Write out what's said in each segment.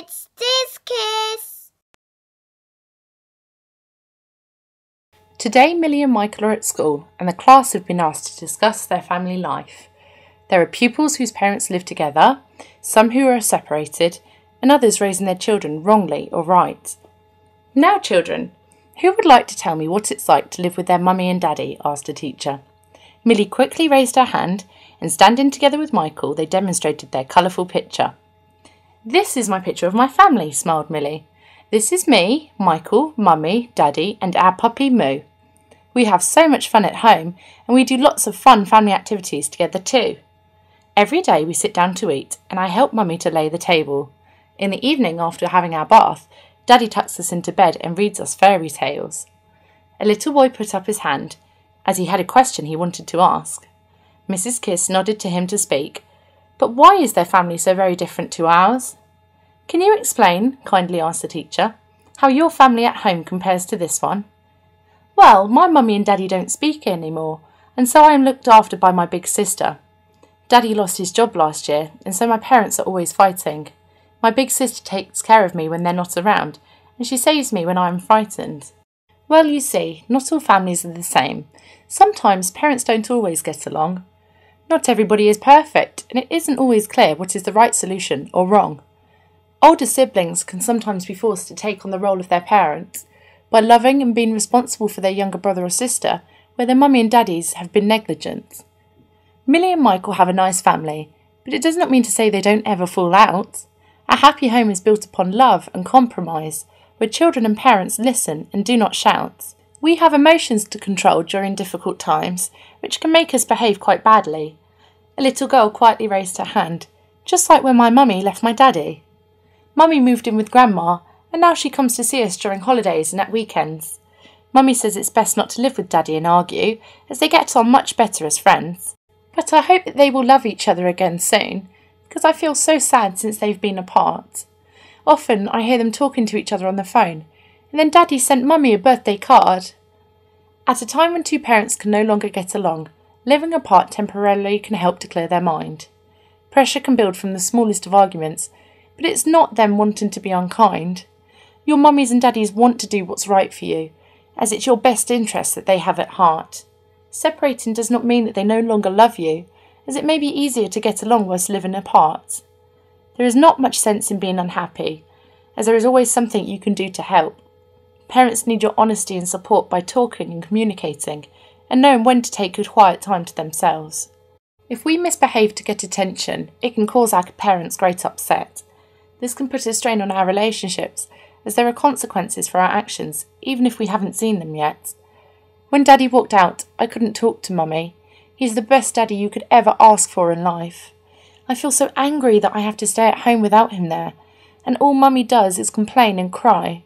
It's this kiss. Today, Millie and Michael are at school and the class have been asked to discuss their family life. There are pupils whose parents live together, some who are separated, and others raising their children wrongly or right. Now, children, who would like to tell me what it's like to live with their mummy and daddy? Asked a teacher. Millie quickly raised her hand and standing together with Michael, they demonstrated their colourful picture. This is my picture of my family, smiled Millie. This is me, Michael, Mummy, Daddy, and our puppy Moo. We have so much fun at home, and we do lots of fun family activities together too. Every day we sit down to eat, and I help Mummy to lay the table. In the evening, after having our bath, Daddy tucks us into bed and reads us fairy tales. A little boy put up his hand, as he had a question he wanted to ask. Mrs. Kiss nodded to him to speak. But why is their family so very different to ours? Can you explain, kindly asked the teacher, how your family at home compares to this one? Well, my mummy and daddy don't speak anymore, and so I am looked after by my big sister. Daddy lost his job last year, and so my parents are always fighting. My big sister takes care of me when they're not around, and she saves me when I am frightened. Well, you see, not all families are the same. Sometimes parents don't always get along. Not everybody is perfect, and it isn't always clear what is the right solution or wrong. Older siblings can sometimes be forced to take on the role of their parents by loving and being responsible for their younger brother or sister, where their mummy and daddies have been negligent. Millie and Michael have a nice family, but it does not mean to say they don't ever fall out. A happy home is built upon love and compromise, where children and parents listen and do not shout. We have emotions to control during difficult times, which can make us behave quite badly. A little girl quietly raised her hand, just like when my mummy left my daddy. Mummy moved in with Grandma, and now she comes to see us during holidays and at weekends. Mummy says it's best not to live with Daddy and argue, as they get on much better as friends. But I hope that they will love each other again soon, because I feel so sad since they've been apart. Often I hear them talking to each other on the phone, and then Daddy sent Mummy a birthday card. At a time when two parents can no longer get along, living apart temporarily can help to clear their mind. Pressure can build from the smallest of arguments, but it's not them wanting to be unkind. Your mummies and daddies want to do what's right for you, as it's your best interest that they have at heart. Separating does not mean that they no longer love you, as it may be easier to get along whilst living apart. There is not much sense in being unhappy, as there is always something you can do to help. Parents need your honesty and support by talking and communicating, and knowing when to take good quiet time to themselves. If we misbehave to get attention, it can cause our parents great upset. This can put a strain on our relationships, as there are consequences for our actions, even if we haven't seen them yet. When Daddy walked out, I couldn't talk to Mummy. He's the best daddy you could ever ask for in life. I feel so angry that I have to stay at home without him there, and all Mummy does is complain and cry.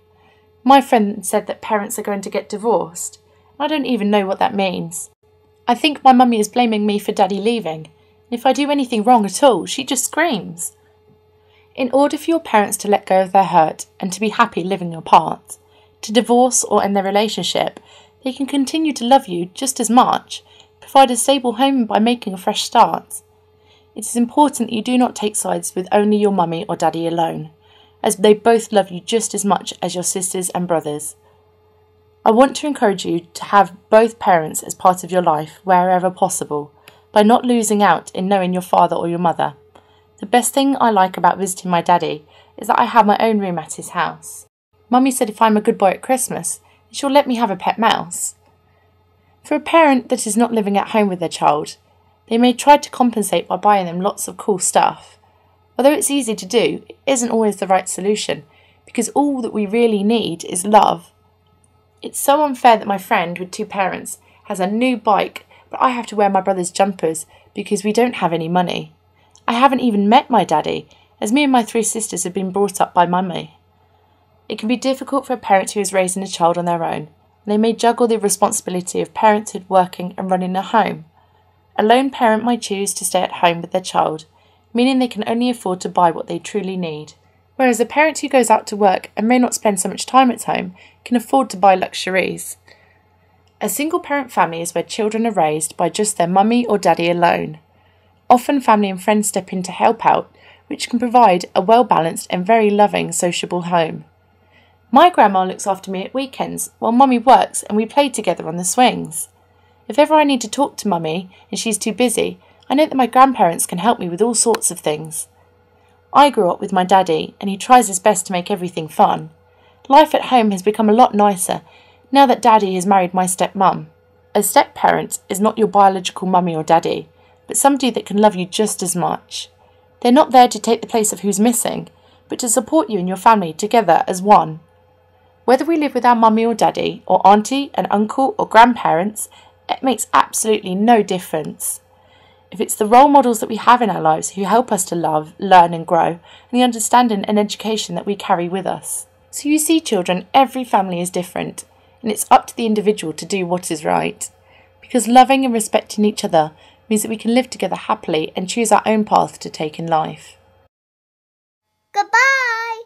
My friend said that parents are going to get divorced. I don't even know what that means. I think my mummy is blaming me for Daddy leaving, and if I do anything wrong at all, she just screams. In order for your parents to let go of their hurt and to be happy living apart, to divorce or end their relationship, they can continue to love you just as much, provide a stable home by making a fresh start. It is important that you do not take sides with only your mummy or daddy alone, as they both love you just as much as your sisters and brothers. I want to encourage you to have both parents as part of your life wherever possible, by not losing out in knowing your father or your mother. The best thing I like about visiting my daddy is that I have my own room at his house. Mummy said if I'm a good boy at Christmas, she'll let me have a pet mouse. For a parent that is not living at home with their child, they may try to compensate by buying them lots of cool stuff. Although it's easy to do, it isn't always the right solution, because all that we really need is love. It's so unfair that my friend with two parents has a new bike, but I have to wear my brother's jumpers because we don't have any money. I haven't even met my daddy, as me and my three sisters have been brought up by Mummy. It can be difficult for a parent who is raising a child on their own. They may juggle the responsibility of parenthood, working and running a home. A lone parent might choose to stay at home with their child, meaning they can only afford to buy what they truly need. Whereas a parent who goes out to work and may not spend so much time at home can afford to buy luxuries. A single-parent family is where children are raised by just their mummy or daddy alone. Often family and friends step in to help out, which can provide a well-balanced and very loving, sociable home. My grandma looks after me at weekends while Mummy works and we play together on the swings. If ever I need to talk to Mummy and she's too busy, I know that my grandparents can help me with all sorts of things. I grew up with my daddy and he tries his best to make everything fun. Life at home has become a lot nicer now that Daddy has married my stepmum. A step-parent is not your biological mummy or daddy, but somebody that can love you just as much. They're not there to take the place of who's missing, but to support you and your family together as one. Whether we live with our mummy or daddy, or auntie and uncle or grandparents, it makes absolutely no difference. If it's the role models that we have in our lives who help us to love, learn and grow, and the understanding and education that we carry with us. So you see, children, every family is different, and it's up to the individual to do what is right. Because loving and respecting each other means that we can live together happily and choose our own path to take in life. Goodbye.